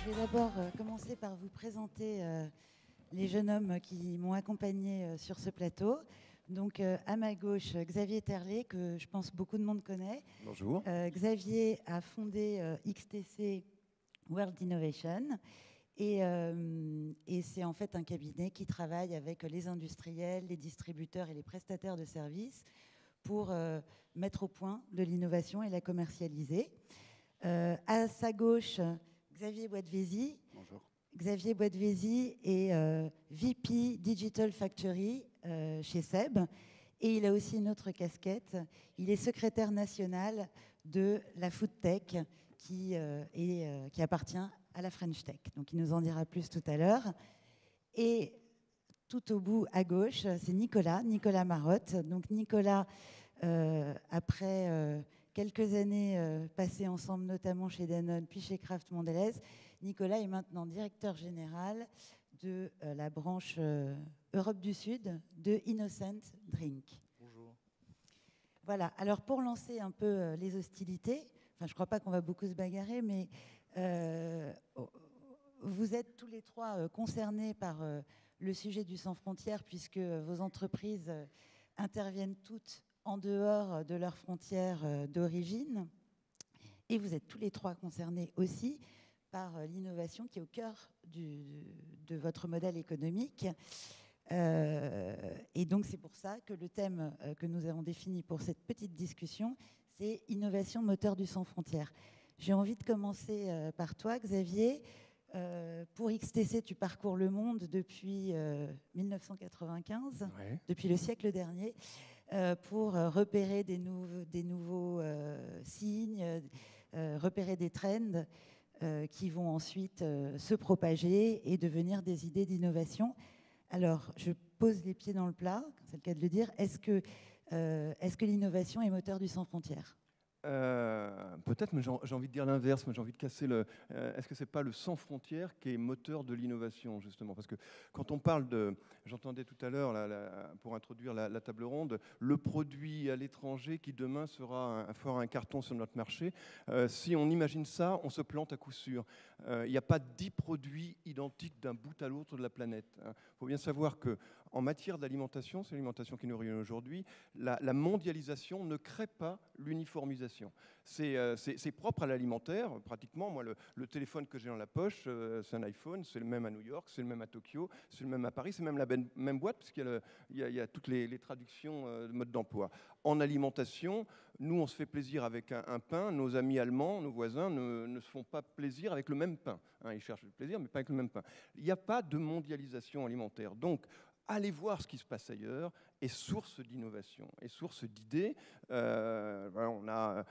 vais d'abord commencer par vous présenter les jeunes hommes qui m'ont accompagné sur ce plateau. Donc, à ma gauche, Xavier Terlet, que je pense beaucoup de monde connaît. Bonjour. Xavier a fondé XTC World Innovation. Et c'est en fait un cabinet qui travaille avec les industriels, les distributeurs et les prestataires de services pour mettre au point de l'innovation et la commercialiser. À sa gauche, Xavier Boadvézy. Bonjour. Xavier Boadvézy est VP Digital Factory chez SEB. Et il a aussi une autre casquette. Il est secrétaire national de la Food Tech qui appartient à la French Tech. Donc il nous en dira plus tout à l'heure. Et tout au bout à gauche, c'est Nicolas Marotte. Donc Nicolas, après quelques années passées ensemble, notamment chez Danone, puis chez Kraft Mondelez, Nicolas est maintenant directeur général de la branche Europe du Sud de Innocent Drink. Bonjour. Voilà, alors pour lancer un peu les hostilités, enfin je ne crois pas qu'on va beaucoup se bagarrer, mais vous êtes tous les trois concernés par le sujet du sans frontières, puisque vos entreprises interviennent toutes en dehors de leurs frontières d'origine. Et vous êtes tous les trois concernés aussi par l'innovation qui est au cœur de votre modèle économique. Et donc c'est pour ça que le thème que nous avons défini pour cette petite discussion, c'est innovation moteur du sans frontières. J'ai envie de commencer par toi, Xavier. Pour XTC, tu parcours le monde depuis 1995, Ouais. depuis le siècle dernier, pour repérer des nouveaux signes, repérer des trends qui vont ensuite se propager et devenir des idées d'innovation. Alors, je pose les pieds dans le plat, c'est le cas de le dire. Est-ce que l'innovation est moteur du sans frontières ? Peut-être, mais j'ai envie de dire l'inverse. Moi, j'ai envie de casser le. Est-ce que c'est pas le sans frontières qui est moteur de l'innovation, justement? Parce que quand on parle de, j'entendais tout à l'heure, pour introduire la table ronde, le produit à l'étranger qui demain fera un carton sur notre marché. Si on imagine ça, on se plante à coup sûr. Il n'y a pas 10 produits identiques d'un bout à l'autre de la planète. Il faut bien savoir que en matière d'alimentation, c'est l'alimentation qui nous réunit aujourd'hui, la mondialisation ne crée pas l'uniformisation. C'est propre à l'alimentaire, pratiquement. Moi, le téléphone que j'ai dans la poche, c'est un iPhone, c'est le même à New York, c'est le même à Tokyo, c'est le même à Paris, c'est même la même boîte, puisqu'il y a toutes les traductions de mode d'emploi. En alimentation, nous, on se fait plaisir avec un pain. Nos amis allemands, nos voisins, ne se font pas plaisir avec le même pain. Ils cherchent le plaisir, mais pas avec le même pain. Il n'y a pas de mondialisation alimentaire. Donc, allez voir ce qui se passe ailleurs est source d'innovation, est source d'idées. Un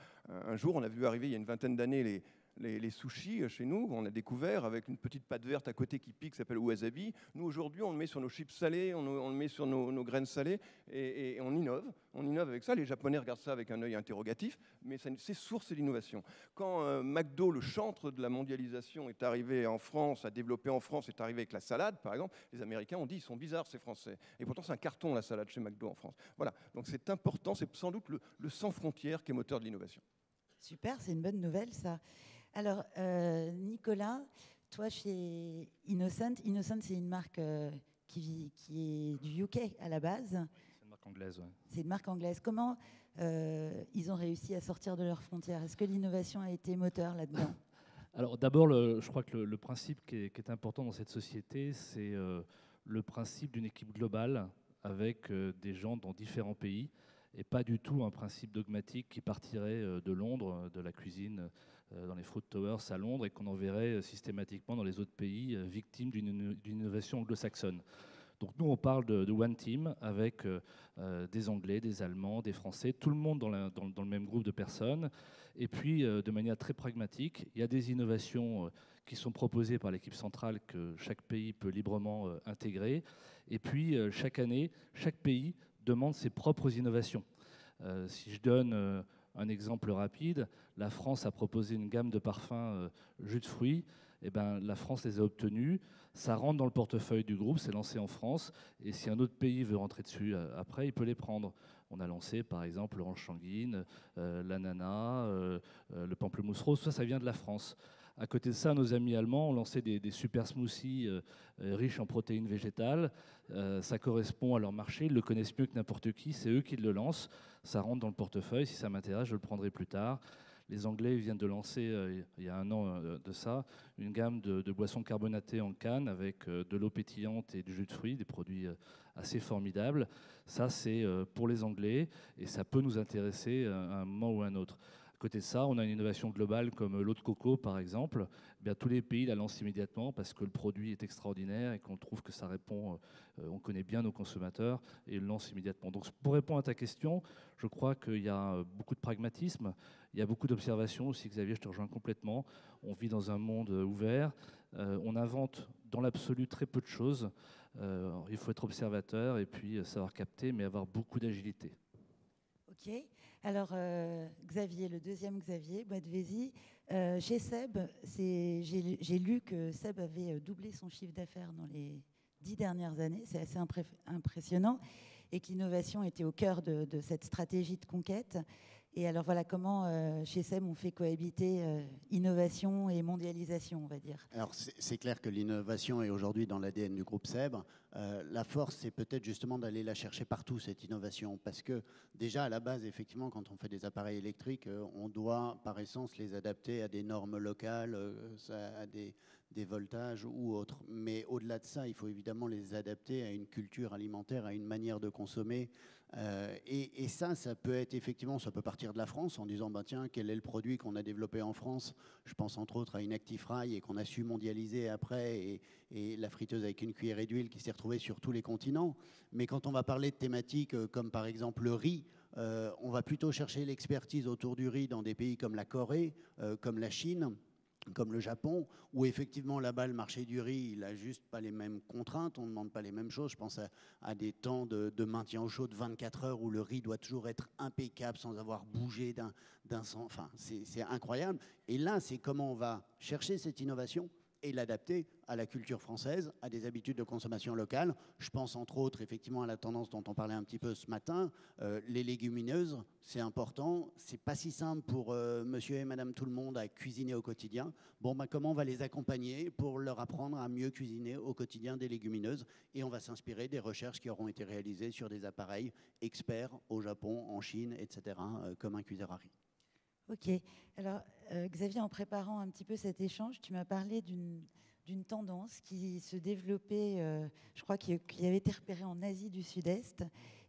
jour, on a vu arriver il y a une vingtaine d'années les sushis chez nous. On a découvert avec une petite pâte verte à côté qui pique, qui s'appelle wasabi. Nous, aujourd'hui, on le met sur nos chips salés, on le met sur nos graines salées et on innove. On innove avec ça. Les Japonais regardent ça avec un œil interrogatif, mais c'est source d'innovation. Quand McDo, le chantre de la mondialisation, est arrivé en France, a développé en France, est arrivé avec la salade, par exemple, les Américains ont dit ils sont bizarres, ces Français. Et pourtant, c'est un carton, la salade chez McDo en France. Voilà, donc c'est important, c'est sans doute le sans frontières qui est moteur de l'innovation. Super, c'est une bonne nouvelle, ça. Alors, Nicolas, toi, chez Innocent, c'est une marque qui est du UK à la base. C'est une marque anglaise, oui. C'est une marque anglaise. Comment ils ont réussi à sortir de leurs frontières? Est-ce que l'innovation a été moteur là-dedans? Alors d'abord, je crois que le principe qui est important dans cette société, c'est le principe d'une équipe globale avec des gens dans différents pays et pas du tout un principe dogmatique qui partirait de Londres, de la cuisine dans les Fruit Towers à Londres et qu'on enverrait systématiquement dans les autres pays victimes d'une innovation anglo-saxonne. Donc nous, on parle de One Team avec des Anglais, des Allemands, des Français, tout le monde dans le même groupe de personnes. Et puis, de manière très pragmatique, il y a des innovations qui sont proposées par l'équipe centrale que chaque pays peut librement intégrer. Et puis, chaque année, chaque pays demande ses propres innovations. Si je donne un exemple rapide, la France a proposé une gamme de parfums jus de fruits. Eh ben, la France les a obtenus. Ça rentre dans le portefeuille du groupe, c'est lancé en France. Et si un autre pays veut rentrer dessus après, il peut les prendre. On a lancé par exemple l'orange sanguine, l'ananas, le pamplemousse rose. Ça vient de la France. À côté de ça, nos amis allemands ont lancé des super smoothies riches en protéines végétales. Ça correspond à leur marché, ils le connaissent mieux que n'importe qui, c'est eux qui le lancent. Ça rentre dans le portefeuille, si ça m'intéresse, je le prendrai plus tard. Les Anglais viennent de lancer, il y a un an de ça, une gamme de boissons carbonatées en canne avec de l'eau pétillante et du jus de fruits, des produits assez formidables. Ça, c'est pour les Anglais et ça peut nous intéresser à un moment ou à un autre. À côté de ça, on a une innovation globale comme l'eau de coco, par exemple. Eh bien, tous les pays la lancent immédiatement parce que le produit est extraordinaire et qu'on trouve que ça répond, on connaît bien nos consommateurs et ils le lancent immédiatement. Donc, pour répondre à ta question, je crois qu'il y a beaucoup de pragmatisme, il y a beaucoup d'observation aussi, Xavier, je te rejoins complètement. On vit dans un monde ouvert, on invente dans l'absolu très peu de choses. Il faut être observateur et puis savoir capter, mais avoir beaucoup d'agilité. Ok. Alors, Xavier, le deuxième Xavier, Boadvezi, chez Seb, j'ai lu que Seb avait doublé son chiffre d'affaires dans les 10 dernières années. C'est assez impressionnant et que l'innovation était au cœur de cette stratégie de conquête. Et alors voilà comment chez Seb on fait cohabiter innovation et mondialisation, on va dire. Alors c'est clair que l'innovation est aujourd'hui dans l'ADN du groupe Seb. La force, c'est peut-être justement d'aller la chercher partout, cette innovation, parce que déjà à la base, effectivement, quand on fait des appareils électriques, on doit par essence les adapter à des normes locales, à des voltages ou autres. Mais au-delà de ça, il faut évidemment les adapter à une culture alimentaire, à une manière de consommer. Et ça peut être effectivement, ça peut partir de la France en disant bah, tiens, quel est le produit qu'on a développé en France. Je pense entre autres à une Actifry et qu'on a su mondialiser après, et la friteuse avec une cuillerée d'huile qui s'est retrouvée sur tous les continents. Mais quand on va parler de thématiques comme par exemple le riz, on va plutôt chercher l'expertise autour du riz dans des pays comme la Corée, comme la Chine, comme le Japon, où effectivement là-bas le marché du riz, il n'a juste pas les mêmes contraintes, on ne demande pas les mêmes choses. Je pense à des temps de maintien au chaud de 24 heures où le riz doit toujours être impeccable sans avoir bougé d'un sang. Enfin, c'est incroyable. Et là, c'est comment on va chercher cette innovation et l'adapter à la culture française, à des habitudes de consommation locales. Je pense entre autres effectivement à la tendance dont on parlait un petit peu ce matin, les légumineuses, c'est important. C'est pas si simple pour monsieur et madame tout le monde à cuisiner au quotidien. Bon, bah, comment on va les accompagner pour leur apprendre à mieux cuisiner au quotidien des légumineuses? Et on va s'inspirer des recherches qui auront été réalisées sur des appareils experts au Japon, en Chine, etc., comme un cuiseur à riz. Ok. Alors, Xavier, en préparant un petit peu cet échange, tu m'as parlé d'une tendance qui se développait, je crois, qui avait été repérée en Asie du Sud-Est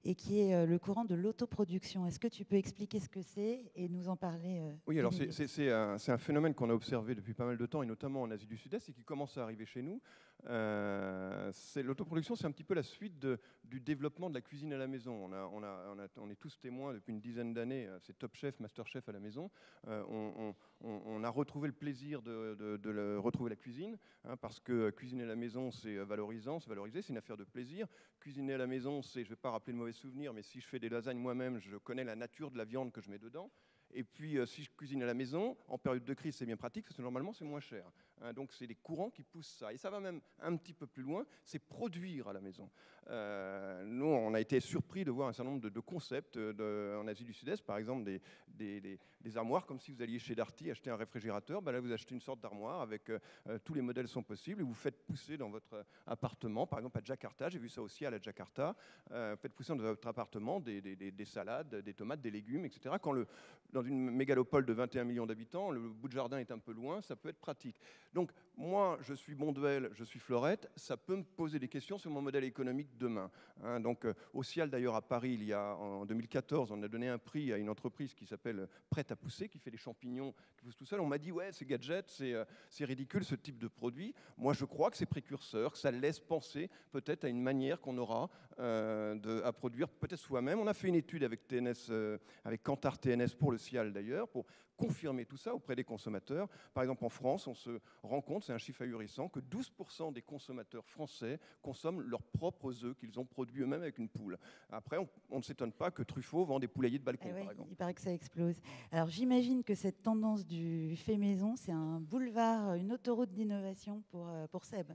et qui est le courant de l'autoproduction. Est-ce que tu peux expliquer ce que c'est et nous en parler Oui, alors c'est un phénomène qu'on a observé depuis pas mal de temps, et notamment en Asie du Sud-Est, et qui commence à arriver chez nous. L'autoproduction, c'est un petit peu la suite du développement de la cuisine à la maison. On est tous témoins depuis une dizaine d'années, c'est Top Chef, Master Chef à la maison. On a retrouvé le plaisir de retrouver la cuisine, hein, parce que cuisiner à la maison, c'est valorisant, c'est valorisé, c'est une affaire de plaisir. Cuisiner à la maison, c'est, je ne vais pas rappeler de mauvais souvenirs, mais si je fais des lasagnes moi-même, je connais la nature de la viande que je mets dedans. Et puis, si je cuisine à la maison, en période de crise, c'est bien pratique, parce que normalement, c'est moins cher. Hein, donc, c'est des courants qui poussent ça. Et ça va même un petit peu plus loin, c'est produire à la maison. Nous, on a été surpris de voir un certain nombre de concepts en Asie du Sud-Est, par exemple des armoires, comme si vous alliez chez Darty acheter un réfrigérateur. Ben là, vous achetez une sorte d'armoire avec tous les modèles sont possibles, et vous faites pousser dans votre appartement, par exemple à Jakarta, j'ai vu ça aussi à la Jakarta, faites pousser dans votre appartement des salades, des tomates, des légumes, etc. Dans une mégalopole de 21 millions d'habitants, le bout de jardin est un peu loin, ça peut être pratique. Donc, moi, je suis Bonduelle, je suis Florette, ça peut me poser des questions sur mon modèle économique demain. Hein, donc, au Cial, d'ailleurs, à Paris, en 2014, on a donné un prix à une entreprise qui s'appelle Prête à pousser, qui fait des champignons qui poussent tout seul. On m'a dit, ouais, c'est gadget, c'est ridicule, ce type de produit. Moi, je crois que c'est précurseur, que ça laisse penser peut-être à une manière qu'on aura à produire peut-être soi-même. On a fait une étude avec TNS, avec Kantar TNS pour le Cial d'ailleurs, pour confirmer tout ça auprès des consommateurs. Par exemple, en France, on se rend compte, c'est un chiffre ahurissant, que 12% des consommateurs français consomment leurs propres œufs qu'ils ont produits eux-mêmes avec une poule. Après, on ne s'étonne pas que Truffaut vend des poulaillers de balcon, par exemple. Il paraît que ça explose. Alors, j'imagine que cette tendance du fait maison, c'est un boulevard, une autoroute d'innovation pour Seb.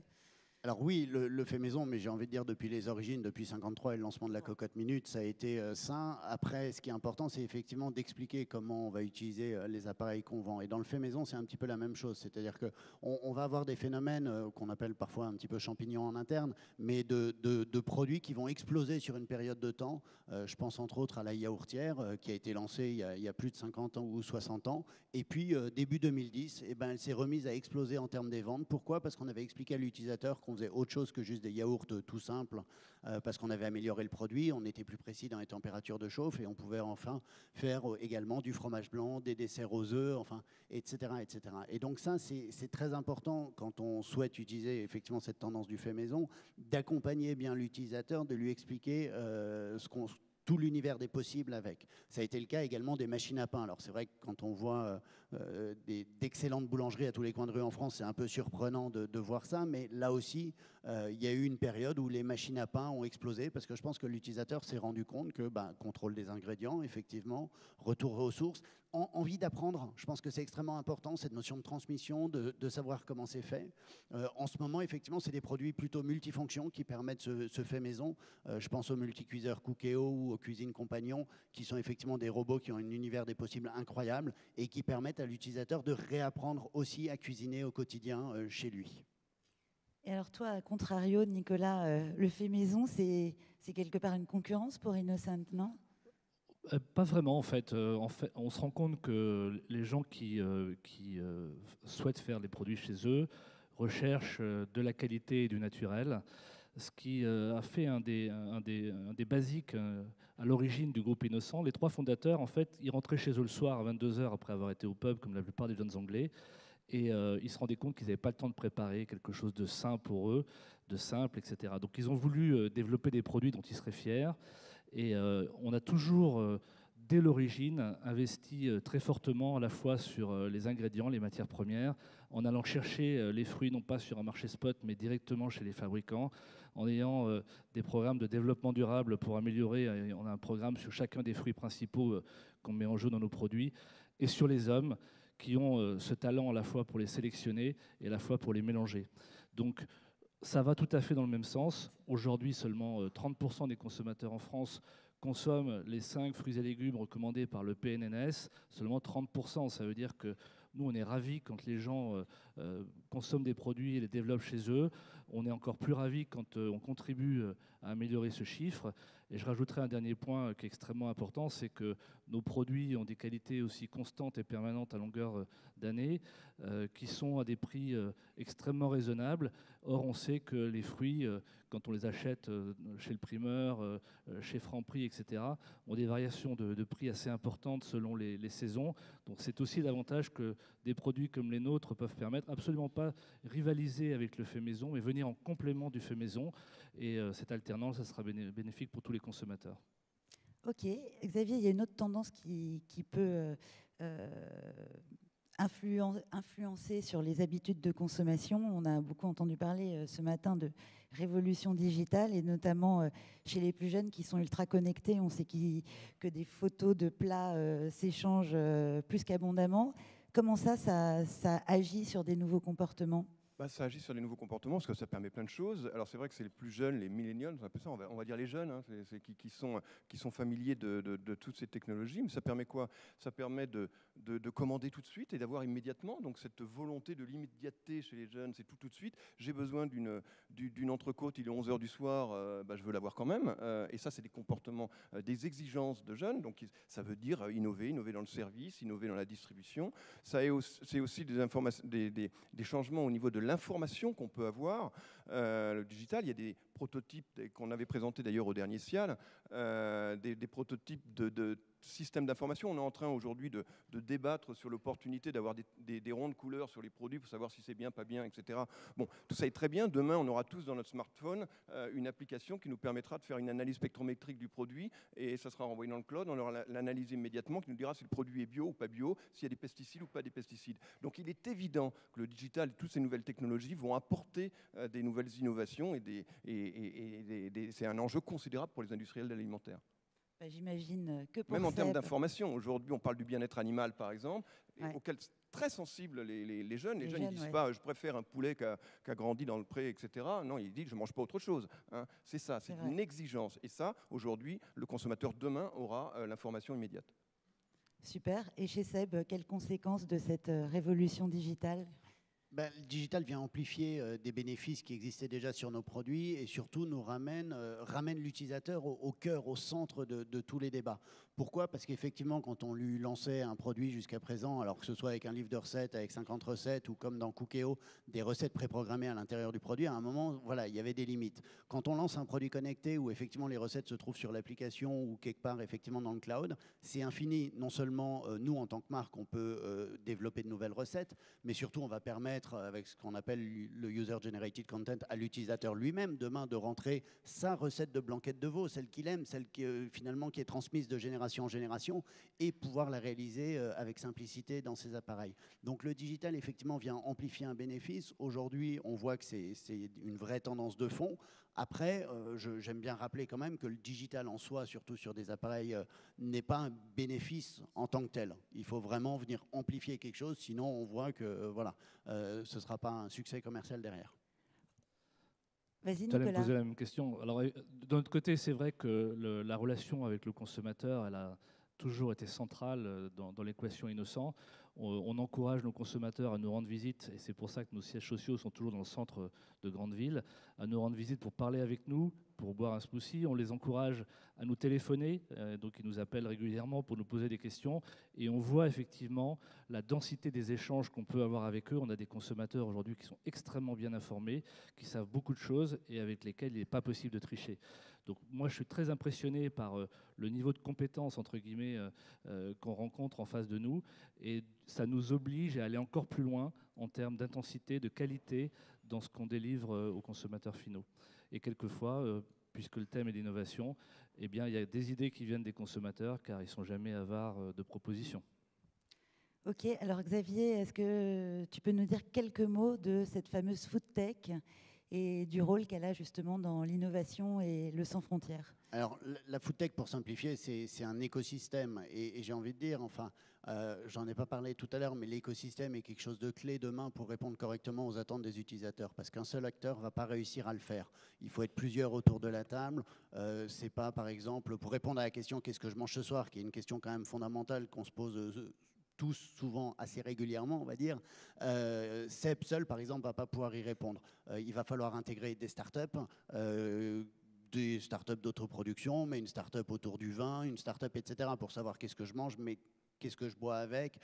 Alors oui, le fait maison, mais j'ai envie de dire depuis les origines, depuis 53 et le lancement de la cocotte minute, ça a été sain. Après, ce qui est important, c'est effectivement d'expliquer comment on va utiliser les appareils qu'on vend. Et dans le fait maison, c'est un petit peu la même chose. C'est-à-dire qu'on va avoir des phénomènes qu'on appelle parfois un petit peu champignons en interne, mais de produits qui vont exploser sur une période de temps. Je pense entre autres à la yaourtière qui a été lancée il y a plus de 50 ans ou 60 ans. Et puis, début 2010, eh ben, elle s'est remise à exploser en termes des ventes. Pourquoi? Parce qu'on avait expliqué à l'utilisateur qu'on faisait autre chose que juste des yaourts tout simples, parce qu'on avait amélioré le produit, on était plus précis dans les températures de chauffe et on pouvait enfin faire également du fromage blanc, des desserts aux œufs, enfin, etc., etc. Et donc ça, c'est très important quand on souhaite utiliser effectivement cette tendance du fait maison, d'accompagner bien l'utilisateur, de lui expliquer tout l'univers des possibles avec. Ça a été le cas également des machines à pain. Alors c'est vrai que quand on voit d'excellentes boulangeries à tous les coins de rue en France, c'est un peu surprenant de voir ça, mais là aussi, il y a eu une période où les machines à pain ont explosé parce que je pense que l'utilisateur s'est rendu compte que contrôle des ingrédients, effectivement, retour aux sources, envie d'apprendre. Je pense que c'est extrêmement important, cette notion de transmission, de savoir comment c'est fait. En ce moment, effectivement, c'est des produits plutôt multifonctions qui permettent ce fait maison. Je pense aux multicuiseurs Cookéo ou aux cuisines compagnons, qui sont effectivement des robots qui ont un univers des possibles incroyable et qui permettent à l'utilisateur de réapprendre aussi à cuisiner au quotidien chez lui. Et alors toi, à contrario, Nicolas, le fait maison, c'est quelque part une concurrence pour Innocent, non? Pas vraiment, en fait. On se rend compte que les gens qui souhaitent faire les produits chez eux recherchent de la qualité et du naturel, ce qui a fait un des basiques à l'origine du groupe Innocent. Les trois fondateurs, en fait, ils rentraient chez eux le soir à 22 h après avoir été au pub, comme la plupart des jeunes Anglais, et ils se rendaient compte qu'ils n'avaient pas le temps de préparer quelque chose de sain pour eux, de simple, etc. Donc ils ont voulu développer des produits dont ils seraient fiers. Et on a toujours, dès l'origine, investi très fortement à la fois sur les ingrédients, les matières premières, en allant chercher les fruits non pas sur un marché spot, mais directement chez les fabricants, en ayant des programmes de développement durable pour améliorer. On a un programme sur chacun des fruits principaux qu'on met en jeu dans nos produits, et sur les hommes qui ont ce talent à la fois pour les sélectionner et à la fois pour les mélanger. Donc, ça va tout à fait dans le même sens. Aujourd'hui, seulement 30% des consommateurs en France consomment les 5 fruits et légumes recommandés par le PNNS. Seulement 30%, ça veut dire que nous, on est ravis quand les gens consomment des produits et les développent chez eux. On est encore plus ravis quand on contribue à améliorer ce chiffre. Et je rajouterai un dernier point qui est extrêmement important, c'est que nos produits ont des qualités aussi constantes et permanentes à longueur d'année, qui sont à des prix extrêmement raisonnables. Or, on sait que les fruits, quand on les achète chez le primeur, chez Franprix, etc., ont des variations de prix assez importantes selon les saisons. Donc c'est aussi l'avantage que des produits comme les nôtres peuvent permettre, absolument pas rivaliser avec le fait maison, mais venir en complément du fait maison. Et cette alternance, ça sera bénéfique pour tous les consommateurs. Ok. Xavier, il y a une autre tendance qui peut influencer sur les habitudes de consommation. On a beaucoup entendu parler ce matin de révolution digitale, et notamment chez les plus jeunes qui sont ultra connectés. On sait que des photos de plats s'échangent plus qu'abondamment. Comment ça agit sur des nouveaux comportements ? Ça agit sur les nouveaux comportements parce que ça permet plein de choses. Alors c'est vrai que c'est les plus jeunes, les millennials, c'est un peu ça, on va dire les jeunes, hein, qui sont familiers de toutes ces technologies. Mais ça permet quoi? Ça permet de commander tout de suite et d'avoir immédiatement. Donc cette volonté de l'immédiateté chez les jeunes, c'est tout de suite. J'ai besoin d'une entrecôte, il est 11 h du soir, je veux l'avoir quand même. Et ça, c'est des comportements, des exigences de jeunes. Donc ça veut dire innover dans le service, innover dans la distribution. C'est aussi des changements au niveau de l'information qu'on peut avoir. Le digital, il y a des prototypes qu'on avait présentés d'ailleurs au dernier SIAL, des prototypes de systèmes d'information. On est en train aujourd'hui de débattre sur l'opportunité d'avoir des ronds de couleurs sur les produits pour savoir si c'est bien, pas bien, etc. Bon, tout ça est très bien. Demain, on aura tous dans notre smartphone une application qui nous permettra de faire une analyse spectrométrique du produit et ça sera renvoyé dans le cloud. On aura l'analyse immédiatement qui nous dira si le produit est bio ou pas bio, s'il y a des pesticides ou pas des pesticides. Donc il est évident que le digital et toutes ces nouvelles technologies vont apporter des nouvelles innovations et c'est un enjeu considérable pour les industriels de l'alimentaire. J'imagine que pour même en termes Seb... d'information. Aujourd'hui, on parle du bien-être animal, par exemple. auxquels très sensibles les jeunes. Les jeunes, ils disent ouais. pas « je préfère un poulet qui a grandi dans le pré, etc. » Non, ils disent « je ne mange pas autre chose. Hein. » C'est ça, c'est une exigence. Et ça, aujourd'hui, le consommateur demain aura l'information immédiate. Super. Et chez Seb, quelles conséquences de cette révolution digitale ? Le digital vient amplifier des bénéfices qui existaient déjà sur nos produits et surtout nous ramène l'utilisateur au cœur, au centre de tous les débats. Pourquoi ? Parce qu'effectivement, quand on lui lançait un produit jusqu'à présent, alors que ce soit avec un livre de recettes, avec 50 recettes ou comme dans Cookéo, des recettes préprogrammées à l'intérieur du produit, à un moment, voilà, il y avait des limites. Quand on lance un produit connecté où effectivement les recettes se trouvent sur l'application ou quelque part effectivement dans le cloud, c'est infini. Non seulement nous, en tant que marque, on peut développer de nouvelles recettes, mais surtout on va permettre, avec ce qu'on appelle le user-generated content, à l'utilisateur lui-même demain de rentrer sa recette de blanquette de veau, celle qu'il aime, celle qui finalement qui est transmise de génération en génération, et pouvoir la réaliser avec simplicité dans ses appareils. Donc le digital effectivement vient amplifier un bénéfice. Aujourd'hui, on voit que c'est une vraie tendance de fond. Après, j'aime bien rappeler quand même que le digital en soi, surtout sur des appareils, n'est pas un bénéfice en tant que tel. Il faut vraiment venir amplifier quelque chose, sinon on voit que ce ne sera pas un succès commercial derrière. Vas-y, J'allais me Nicolas. poser la même question. Alors, d'un autre côté, c'est vrai que la relation avec le consommateur, elle a toujours été centrale dans l'équation Innocent. On encourage nos consommateurs à nous rendre visite, et c'est pour ça que nos sièges sociaux sont toujours dans le centre de grandes villes, à nous rendre visite pour parler avec nous, pour boire un smoothie. On les encourage à nous téléphoner, donc ils nous appellent régulièrement pour nous poser des questions, et on voit effectivement la densité des échanges qu'on peut avoir avec eux. On a des consommateurs aujourd'hui qui sont extrêmement bien informés, qui savent beaucoup de choses et avec lesquels il n'est pas possible de tricher. Donc moi, je suis très impressionné par le niveau de compétence, entre guillemets, qu'on rencontre en face de nous, et ça nous oblige à aller encore plus loin en termes d'intensité, de qualité dans ce qu'on délivre aux consommateurs finaux. Et quelquefois, puisque le thème est l'innovation, eh bien, il y a des idées qui viennent des consommateurs, car ils ne sont jamais avares de propositions. Ok, alors Xavier, est-ce que tu peux nous dire quelques mots de cette fameuse food tech et du rôle qu'elle a justement dans l'innovation et le sans frontières? Alors, la food tech, pour simplifier, c'est un écosystème. Et j'ai envie de dire, enfin, j'en ai pas parlé tout à l'heure, mais l'écosystème est quelque chose de clé demain pour répondre correctement aux attentes des utilisateurs. Parce qu'un seul acteur ne va pas réussir à le faire. Il faut être plusieurs autour de la table. C'est pas, par exemple, pour répondre à la question « qu'est-ce que je mange ce soir ?», qui est une question quand même fondamentale qu'on se pose tous souvent assez régulièrement, on va dire. Seb seul, par exemple, ne va pas pouvoir y répondre. Il va falloir intégrer des startups, d'autoproduction, mais une start-up autour du vin, une start-up, etc., pour savoir qu'est-ce que je mange, mais qu'est-ce que je bois avec,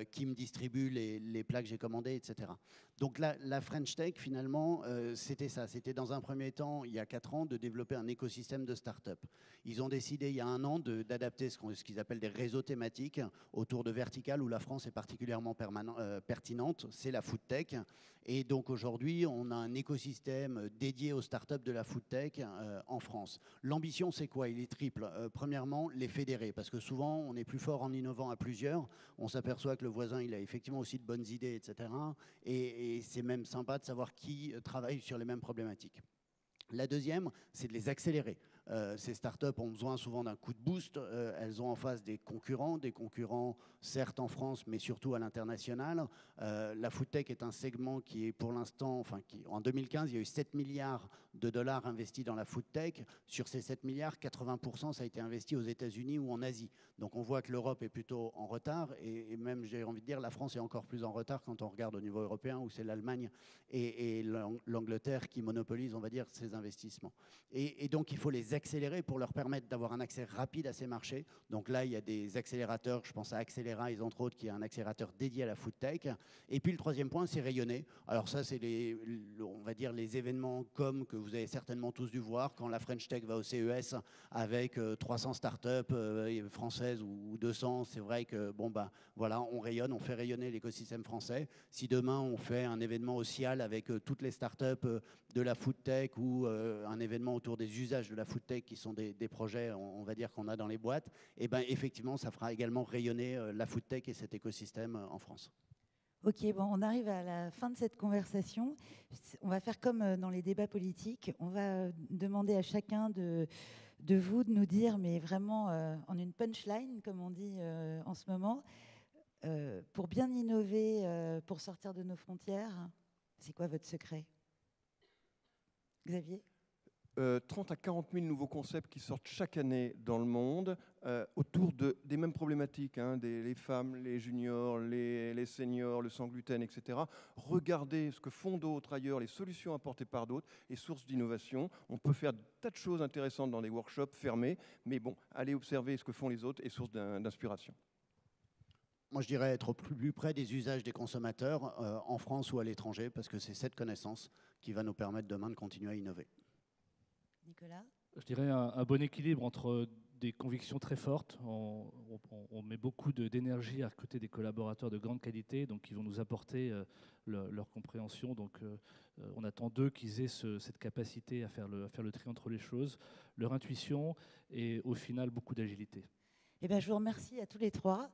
qui me distribue les plats que j'ai commandés, etc. Donc la French Tech, finalement, c'était ça. C'était dans un premier temps, il y a 4 ans, de développer un écosystème de start-up. Ils ont décidé, il y a 1 an, d'adapter ce qu'ils appellent des réseaux thématiques autour de verticales où la France est particulièrement pertinente. C'est la food tech. Et donc aujourd'hui, on a un écosystème dédié aux startups de la food tech en France. L'ambition, c'est quoi? Il est triple. Premièrement, les fédérer, parce que souvent, on est plus fort en innovant à plusieurs. On s'aperçoit que le voisin, il a effectivement aussi de bonnes idées, etc. Et c'est même sympa de savoir qui travaille sur les mêmes problématiques. La deuxième, c'est de les accélérer. Ces startups ont besoin souvent d'un coup de boost. Elles ont en face des concurrents certes en France, mais surtout à l'international. La food tech est un segment qui est pour l'instant, en 2015, il y a eu 7 milliards de dollars investis dans la food tech. Sur ces 7 milliards, 80% ça a été investi aux États-Unis ou en Asie. Donc on voit que l'Europe est plutôt en retard et même, j'ai envie de dire, la France est encore plus en retard quand on regarde au niveau européen où c'est l'Allemagne et l'Angleterre qui monopolisent, on va dire, ces investissements. Et donc il faut les accélérer pour leur permettre d'avoir un accès rapide à ces marchés. Donc là, il y a des accélérateurs, je pense à Accelerize entre autres, qui est un accélérateur dédié à la food tech. Et puis le troisième point, c'est rayonner. Alors ça, c'est on va dire les événements comme que vous avez certainement tous dû voir quand la French Tech va au CES avec 300 startups françaises ou 200. C'est vrai que voilà, on rayonne, on fait rayonner l'écosystème français. Si demain on fait un événement au CIAL avec toutes les startups de la food tech ou un événement autour des usages de la food tech qui sont des projets, on va dire, qu'on a dans les boîtes, et ben effectivement, ça fera également rayonner la food tech et cet écosystème en France. Ok, bon, on arrive à la fin de cette conversation. On va faire comme dans les débats politiques. On va demander à chacun de vous de nous dire, mais vraiment en une punchline, comme on dit en ce moment, Pour bien innover, pour sortir de nos frontières, c'est quoi votre secret? Xavier? 30 à 40 000 nouveaux concepts qui sortent chaque année dans le monde autour des mêmes problématiques, hein, les femmes, les juniors, les seniors, le sans gluten, etc. Regardez ce que font d'autres ailleurs, les solutions apportées par d'autres et sources d'innovation. On peut faire des tas de choses intéressantes dans des workshops fermés, mais bon, allez observer ce que font les autres et source d'inspiration. Moi, je dirais être au plus près des usages des consommateurs, en France ou à l'étranger, parce que c'est cette connaissance qui va nous permettre demain de continuer à innover. Nicolas? Je dirais un bon équilibre entre des convictions très fortes. On met beaucoup d'énergie à côté des collaborateurs de grande qualité, donc qui vont nous apporter leur compréhension. Donc on attend d'eux qu'ils aient cette capacité à faire le tri entre les choses, leur intuition et au final beaucoup d'agilité. Eh bien, je vous remercie à tous les trois.